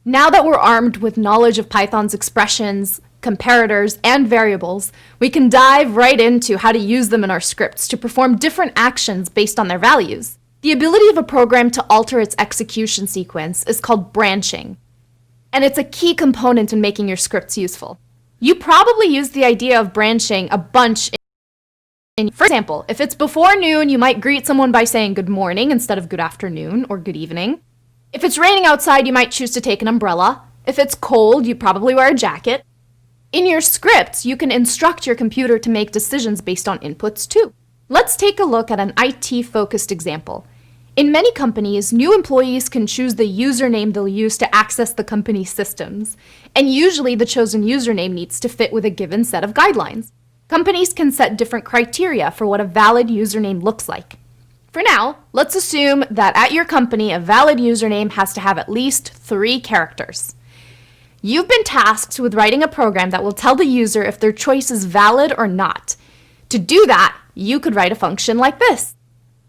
Now that we're armed with knowledge of Python's expressions, comparators, and variables, we can dive right into how to use them in our scripts to perform different actions based on their values. The ability of a program to alter its execution sequence is called branching, and it's a key component in making your scripts useful. You probably use the idea of branching a bunch for example, if it's before noon, you might greet someone by saying good morning instead of good afternoon or good evening. If it's raining outside, you might choose to take an umbrella. If it's cold, you probably wear a jacket. In your scripts, you can instruct your computer to make decisions based on inputs too. Let's take a look at an IT-focused example. In many companies, new employees can choose the username they'll use to access the company's systems, and usually the chosen username needs to fit with a given set of guidelines. Companies can set different criteria for what a valid username looks like. For now, let's assume that at your company, a valid username has to have at least 3 characters. You've been tasked with writing a program that will tell the user if their choice is valid or not. To do that, you could write a function like this.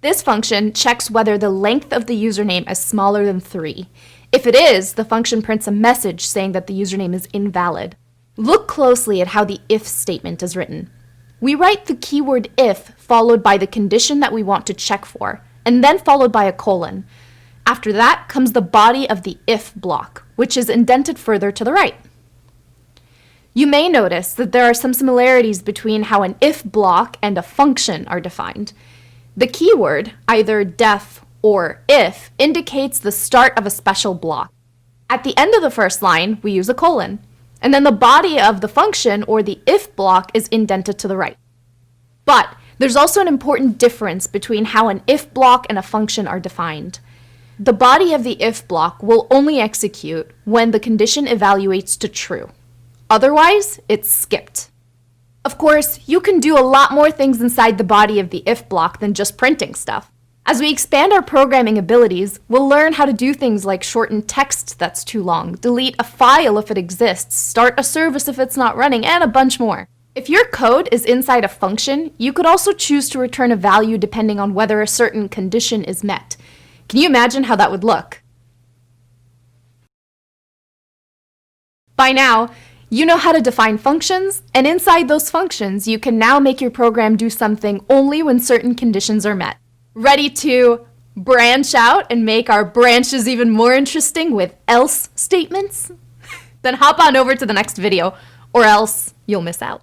This function checks whether the length of the username is smaller than 3. If it is, the function prints a message saying that the username is invalid. Look closely at how the if statement is written. We write the keyword if followed by the condition that we want to check for, and then followed by a colon. After that comes the body of the if block, which is indented further to the right. You may notice that there are some similarities between how an if block and a function are defined. The keyword, either def or if, indicates the start of a special block. At the end of the first line, we use a colon. And then the body of the function, or the if block, is indented to the right. But there's also an important difference between how an if block and a function are defined. The body of the if block will only execute when the condition evaluates to true. Otherwise, it's skipped. Of course, you can do a lot more things inside the body of the if block than just printing stuff. As we expand our programming abilities, we'll learn how to do things like shorten text that's too long, delete a file if it exists, start a service if it's not running, and a bunch more. If your code is inside a function, you could also choose to return a value depending on whether a certain condition is met. Can you imagine how that would look? By now, you know how to define functions, and inside those functions, you can now make your program do something only when certain conditions are met. Ready to branch out and make our branches even more interesting with else statements? Then hop on over to the next video, or else you'll miss out.